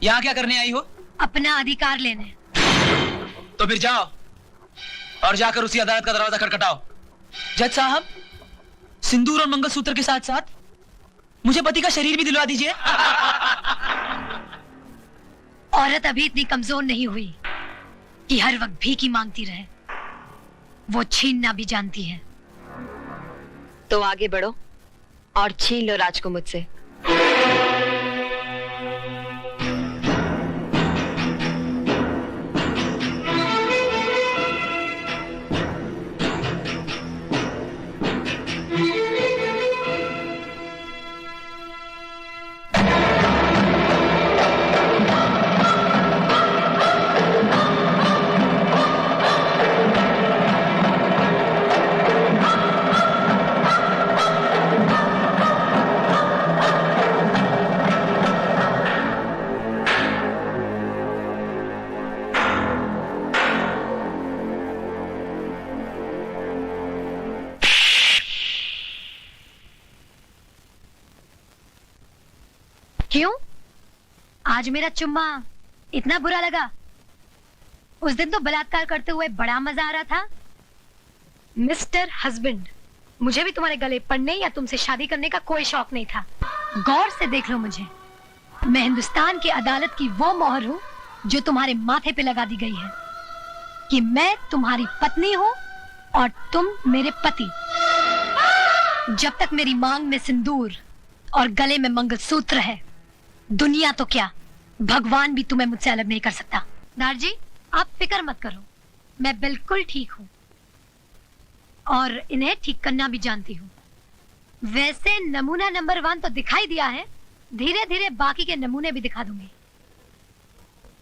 यहाँ क्या करने आई हो? अपना अधिकार लेने। तो फिर जाओ और जाकर उसी अदालत का दरवाजा खटखटाओ। जज साहब, सिंदूर और मंगलसूत्र के साथ साथ मुझे पति का शरीर भी दिलवा दीजिए। औरत अभी इतनी कमजोर नहीं हुई कि हर वक्त भीख मांगती रहे। वो छीनना भी जानती है। तो आगे बढ़ो और छीन लो राज को मुझसे। क्यों? आज मेरा चुम्मा इतना बुरा लगा? उस दिन तो बलात्कार करते हुए बड़ा मजा आ रहा था। मिस्टर हस्बैंड, मुझे भी तुम्हारे गले पड़ने या तुमसे शादी करने का कोई शौक नहीं था। गौर से देख लो मुझे। मैं हिंदुस्तान की अदालत की वो मोहर हूँ जो तुम्हारे माथे पे लगा दी गई है कि मैं तुम्हारी पत्नी हूँ और तुम मेरे पति। जब तक मेरी मांग में सिंदूर और गले में मंगलसूत्र है, दुनिया तो क्या, भगवान भी तुम्हें मुझसे अलग नहीं कर सकता। दारजी, आप फिक्र मत करो, मैं बिल्कुल ठीक हूँ और इन्हें ठीक करना भी जानती हूँ। वैसे नमूना नंबर 1 तो दिखाई दिया है, धीरे धीरे बाकी के नमूने भी दिखा दूंगी।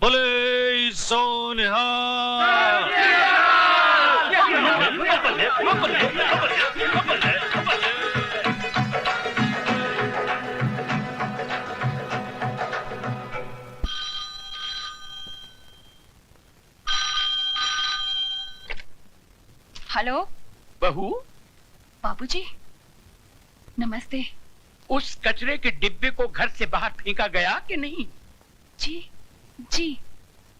बोले सोनिहा। हेलो बहू, बाबूजी, नमस्ते। उस कचरे के डिब्बे को घर से बाहर फेंका गया कि नहीं? जी जी।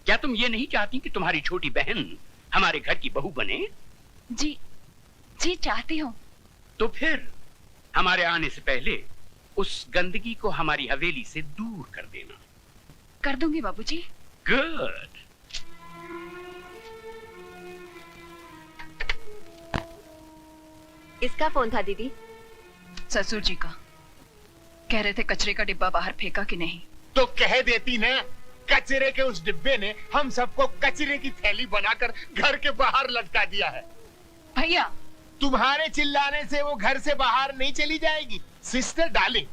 क्या तुम ये नहीं चाहती कि तुम्हारी छोटी बहन हमारे घर की बहू बने? जी जी चाहती हूँ। तो फिर हमारे आने से पहले उस गंदगी को हमारी हवेली से दूर कर देना। कर दूंगी बाबूजी। गुड। किसका फोन था दीदी? ससुर जी का। कह रहे थे कचरे का डिब्बा बाहर फेंका कि नहीं। तो कह देती ना, कचरे के उस डिब्बे ने हम सबको कचरे की थैली बनाकर घर के बाहर लटका दिया है। भैया, तुम्हारे चिल्लाने से वो घर से बाहर नहीं चली जाएगी। सिस्टर डार्लिंग,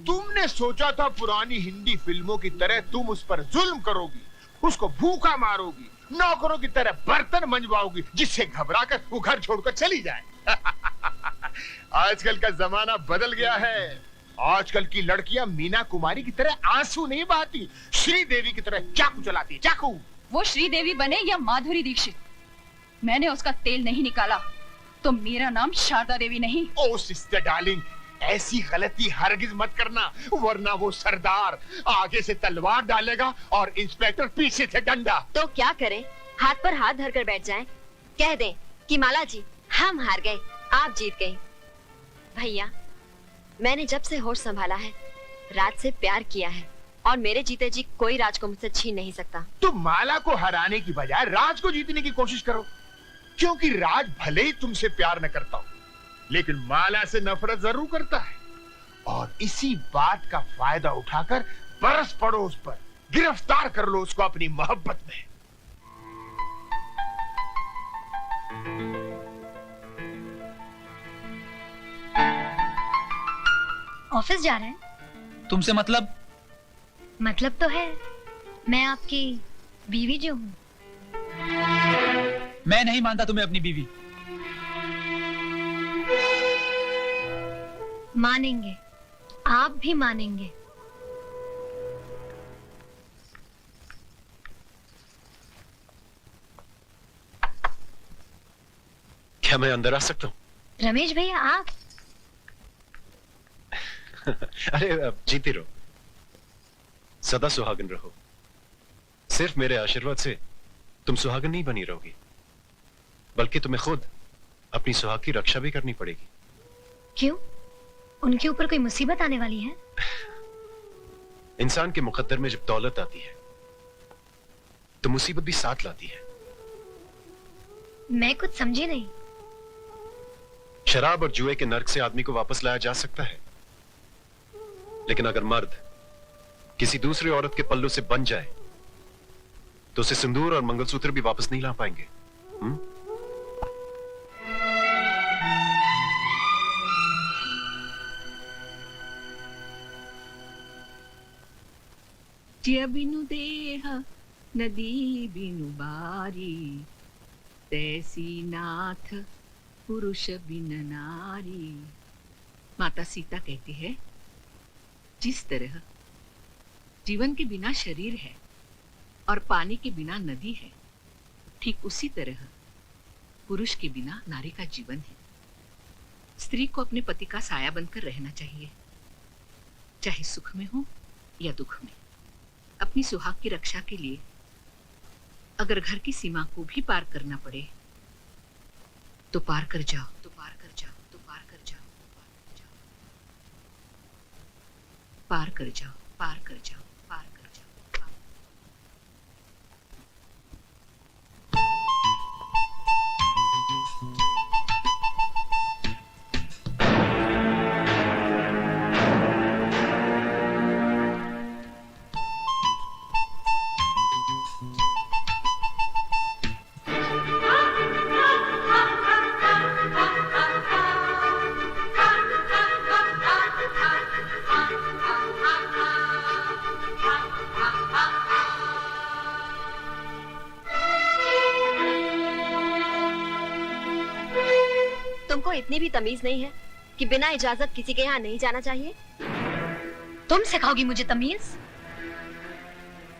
तुमने सोचा था पुरानी हिंदी फिल्मों की तरह तुम उस पर जुल्म करोगी, उसको भूखा मारोगी, नौकरों की तरह बर्तन मंजवाओगी, जिससे घबराकर वो घर छोड़कर चली जाए। आजकल का जमाना बदल गया है। आजकल की लड़कियां मीना कुमारी की तरह आंसू नहीं बहाती, श्रीदेवी की तरह चाकू चलाती। चाकू। वो श्रीदेवी बने या माधुरी दीक्षित, मैंने उसका तेल नहीं निकाला तो मेरा नाम शारदा देवी नहीं। ओ सिस्टर डार्लिंग, ऐसी गलती हरगिज मत करना, वरना वो सरदार आगे से तलवार डालेगा और इंस्पेक्टर पीछे से डंडा। तो क्या करें? हाथ पर हाथ धरकर बैठ जाएं? कह दें कि माला जी हम हार गए, आप जीत गई। भैया, मैंने जब से होश संभाला है राज से प्यार किया है और मेरे जीते जी कोई राज को मुझसे छीन नहीं सकता। तो माला को हराने की बजाय राज को जीतने की कोशिश करो, क्योंकि राज भले ही तुमसे प्यार न करता हो, लेकिन माला से नफरत जरूर करता है। और इसी बात का फायदा उठाकर बरस पड़ो उस पर, गिरफ्तार कर लो उसको अपनी मोहब्बत में। ऑफिस जा रहे हैं? तुमसे मतलब? मतलब तो है, मैं आपकी बीवी जो हूँ। मैं नहीं मानता तुम्हें अपनी बीवी। मानेंगे, आप भी मानेंगे। क्या मैं अंदर आ सकता हूँ? रमेश भैया, आप? अरे जीती रहो। सदा सुहागन रहो। सिर्फ मेरे आशीर्वाद से तुम सुहागन नहीं बनी रहोगी, बल्कि तुम्हें खुद अपनी सुहाग की रक्षा भी करनी पड़ेगी। क्यों? उनके ऊपर कोई मुसीबत आने वाली है? इंसान के मुकद्दर में जब दौलत आती है तो मुसीबत भी साथ लाती है। मैं कुछ समझी नहीं। शराब और जुए के नर्क से आदमी को वापस लाया जा सकता है, लेकिन अगर मर्द किसी दूसरी औरत के पल्लू से बन जाए तो उसे सिंदूर और मंगलसूत्र भी वापस नहीं ला पाएंगे। ज्य बिनु देह नदी बिनु बारी, तैसी नाथ पुरुष बिन नारी। माता सीता कहती है, जिस तरह जीवन के बिना शरीर है और पानी के बिना नदी है, ठीक उसी तरह पुरुष के बिना नारी का जीवन है। स्त्री को अपने पति का साया बनकर रहना चाहिए, चाहे सुख में हो या दुख में। अपनी सुहाग की रक्षा के लिए अगर घर की सीमा को भी पार करना पड़े तो पार कर जाओ, तो पार कर जाओ, तो पार कर जाओ, पार कर जाओ, पार कर जाओ, पार कर जाओ, पार। तुमको इतनी भी तमीज नहीं है कि बिना इजाजत किसी के यहाँ नहीं जाना चाहिए? तुम सिखाओगी मुझे तमीज?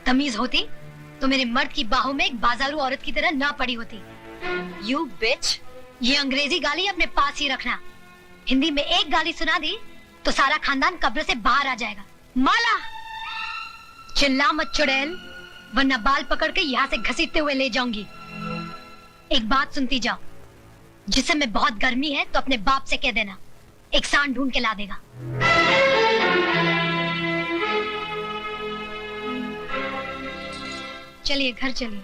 तमीज होती तो मेरे मर्द की बाहों में एक बाजारू औरत की तरह ना पड़ी होती। You bitch! ये अंग्रेजी गाली अपने पास ही रखना। हिंदी में एक गाली सुना दी तो सारा खानदान कब्र से बाहर आ जाएगा। माला, चिल्ला मत चुड़ैल, वरना बाल पकड़ के यहाँ से घसीटते हुए ले जाऊंगी। एक बात सुनती जाओ, जिस समय बहुत गर्मी है तो अपने बाप से कह देना, एक सांड ढूंढ के ला देगा। चलिए घर चलिए।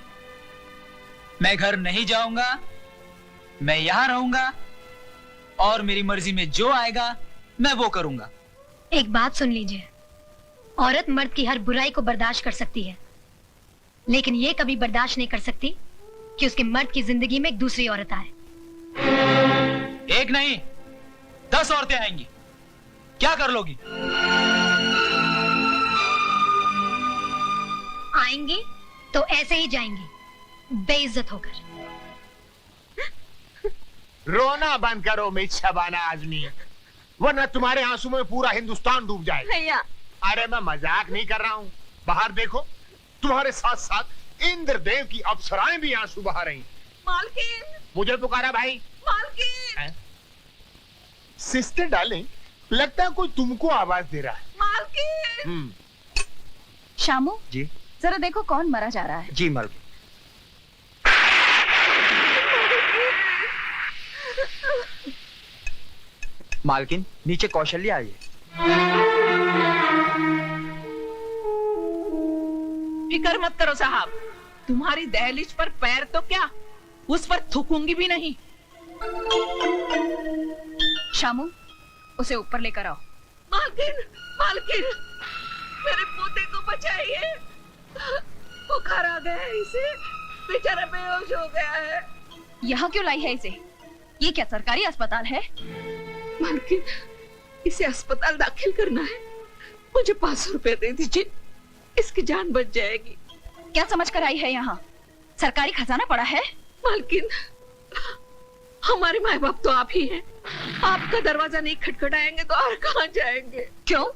मैं घर नहीं जाऊंगा, मैं यहां रहूंगा और मेरी मर्जी में जो आएगा मैं वो करूंगा। एक बात सुन लीजिए, औरत मर्द की हर बुराई को बर्दाश्त कर सकती है, लेकिन ये कभी बर्दाश्त नहीं कर सकती कि उसके मर्द की जिंदगी में एक दूसरी औरत आए। एक नहीं 10 औरतें आएंगी, क्या कर लोगी? आएंगी तो ऐसे ही जाएंगी, बेइज्जत होकर। रोना बंद करो मिस शबाना आजमी, वरना तुम्हारे आंसू में पूरा हिंदुस्तान डूब जाएगा। भैया, अरे मैं मजाक नहीं कर रहा हूँ। बाहर देखो, तुम्हारे साथ साथ इंद्रदेव की अप्सराएं भी आंसू बहा रही। मालकिन, मुझे पुकारा भाई। मालकिन, सिस्टर डार्लिंग, लगता है कोई तुमको आवाज दे रहा है। मालकिन। शामू जी जरा देखो कौन मरा जा रहा है। जी मालकिन। मालकिन, नीचे कौशल्या आई है। फिक्र मत करो साहब, तुम्हारी दहलीज पर पैर तो क्या, उस पर थूकूंगी भी नहीं। शामू उसे ऊपर लेकर आओ। मालकिन, मालकिन, मेरे पोते को बचाइए, बुखार आ गया है इसे, बेचारा बेहोश हो गया है। यहाँ क्यों लाई है इसे? ये क्या सरकारी अस्पताल है? मालकिन, इसे अस्पताल दाखिल करना है, मुझे 500 रुपए दे दीजिए, इसकी जान बच जाएगी। क्या समझ कर आई है यहाँ? सरकारी खजाना पड़ा है। मालकिन, हमारे माँ बाप तो आप ही हैं, आपका दरवाजा नहीं खटखटाएंगे तो और कहाँ जाएंगे? क्यों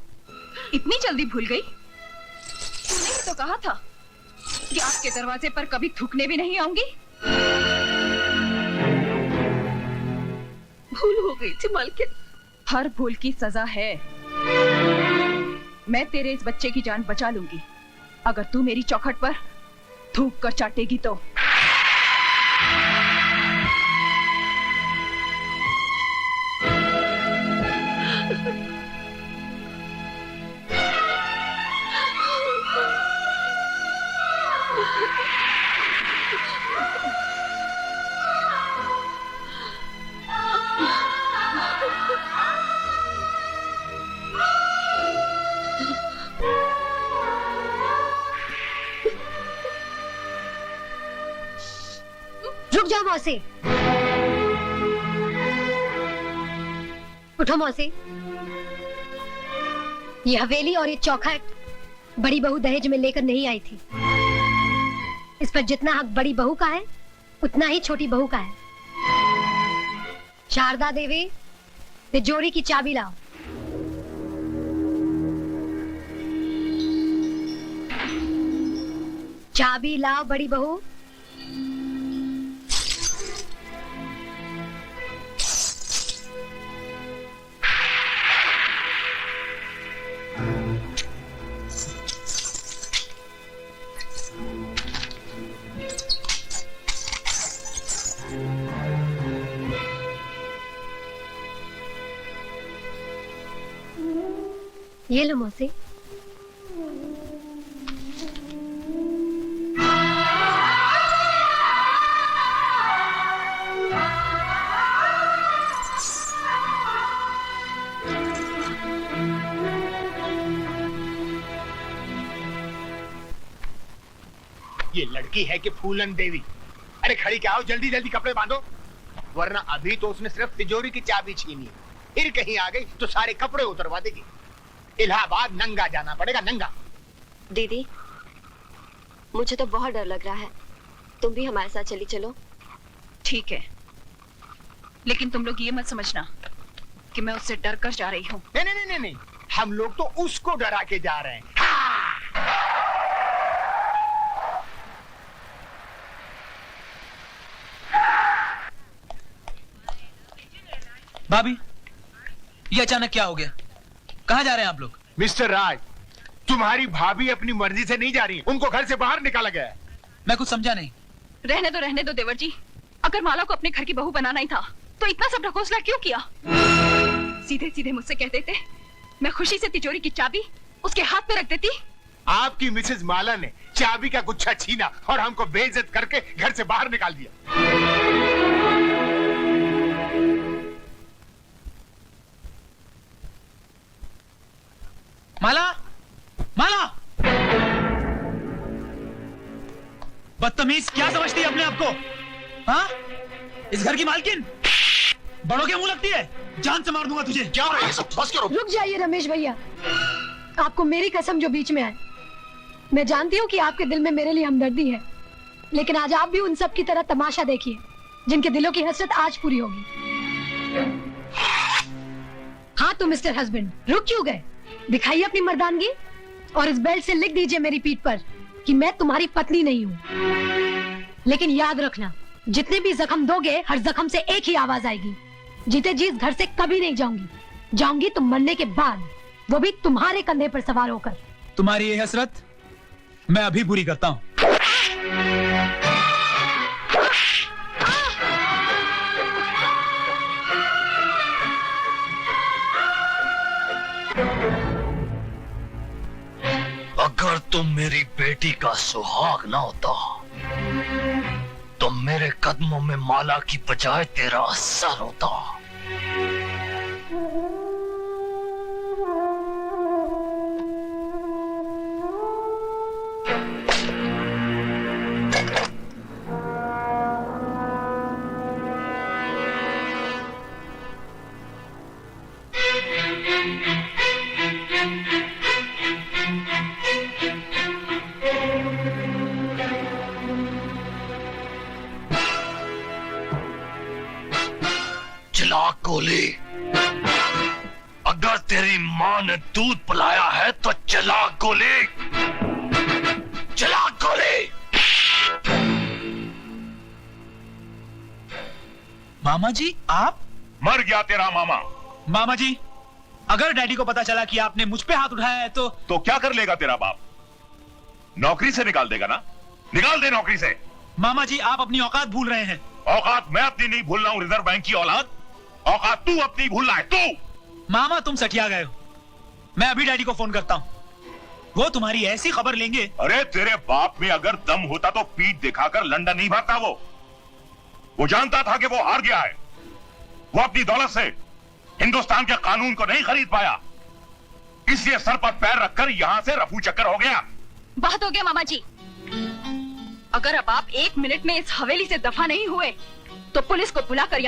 इतनी जल्दी भूल गई? तूने ही तो कहा था कि आपके दरवाजे पर कभी थूकने भी नहीं आऊंगी। भूल हो गई थी मालकिन। हर भूल की सजा है। मैं तेरे इस बच्चे की जान बचा लूंगी, अगर तू मेरी चौखट पर थूक कर चाटेगी तो। रुक जाओ मौसी। उठो मौसी। ये हवेली और ये चौखट बड़ी बहू दहेज में लेकर नहीं आई थी। इस पर जितना हक बड़ी बहू का है उतना ही छोटी बहू का है। शारदा देवी, तिजोरी की चाबी लाओ। चाबी लाओ बड़ी बहू। ये लो मौसी। ये लड़की है कि फूलन देवी? अरे खड़ी क्या हो, जल्दी जल्दी कपड़े बांधो, वरना अभी तो उसने सिर्फ तिजोरी की चाबी छीनी, फिर कहीं आ गई तो सारे कपड़े उतरवा देगी। इलाहाबाद नंगा जाना पड़ेगा, नंगा। दीदी, मुझे तो बहुत डर लग रहा है, तुम भी हमारे साथ चली चलो। ठीक है, लेकिन तुम लोग ये मत समझना कि मैं उससे डर कर जा रही हूँ। नहीं नहीं नहीं नहीं, हम लोग तो उसको डरा के जा रहे हैं। भाभी, ये अचानक क्या हो गया? कहाँ जा रहे हैं आप लोग? मिस्टर राज, तुम्हारी भाभी अपनी मर्जी से नहीं जा रही, उनको घर से बाहर निकाला गया है। मैं कुछ समझा नहीं। रहने दो देवर जी। अगर माला को अपने घर की बहू बनाना ही था तो इतना सब ढकोसला क्यों किया? सीधे सीधे मुझसे कह देते, मैं खुशी से तिजोरी की चाबी उसके हाथ में रख देती। आपकी मिसेज माला ने चाबी का गुच्छा छीना और हमको बेइज्जत करके घर से बाहर निकाल दिया। माला, माला! बदतमीज, क्या समझती है अपने आप को? हाँ? इस घर की मालकिन? बड़ों के मुंह लगती है? जान से मार दूंगा तुझे। क्या हो रहा है ये सब? बस करो। रुक जाइए रमेश भैया, आपको मेरी कसम जो बीच में आए। मैं जानती हूँ कि आपके दिल में मेरे लिए हमदर्दी है, लेकिन आज आप भी उन सब की तरह तमाशा देखिए जिनके दिलों की हसरत आज पूरी होगी। हाँ तो मिस्टर हस्बैंड, रुक क्यों गए? दिखाइए अपनी मर्दानगी और इस बेल्ट से लिख दीजिए मेरी पीठ पर कि मैं तुम्हारी पत्नी नहीं हूँ। लेकिन याद रखना, जितने भी जख्म दोगे हर जख्म से एक ही आवाज आएगी, जीते जी इस घर से कभी नहीं जाऊंगी। जाऊंगी तो मरने के बाद, वो भी तुम्हारे कंधे पर सवार होकर। तुम्हारी ये हसरत मैं अभी पूरी करता हूँ। अगर तुम मेरी बेटी का सुहाग ना होता तो मेरे कदमों में माला की बजाय तेरा सर होता। गोली, अगर तेरी माँ ने दूध पिलाया है तो चला गोली, चला गोली। मामा जी, आप? मर गया तेरा मामा। मामा जी, अगर डैडी को पता चला कि आपने मुझ पे हाथ उठाया है तो क्या कर लेगा तेरा बाप? नौकरी से निकाल देगा ना? निकाल दे नौकरी से। मामा जी आप अपनी औकात भूल रहे हैं। औकात मैं अपनी नहीं भूल रहा हूं, रिजर्व बैंक की औलाद। औकात तू अपनी भूल रहा है, तू। मामा तुम सठिया गए हो। मैं अभी डैडी को फोन करता हूं, वो तुम्हारी ऐसी खबर लेंगे। अरे तेरे बाप में अगर दम होता तो पीठ दिखाकर लंदन नहीं भागता। वो जानता था कि वो हार गया है। वो अपनी दौलत से हिंदुस्तान के कानून को नहीं खरीद पाया, इसलिए सर पर पैर रखकर यहां से रफू चक्कर हो गया। बहुत हो गया मामा जी। अगर अब आप 1 मिनट में इस हवेली से दफा नहीं हुए तो पुलिस को बुलाकर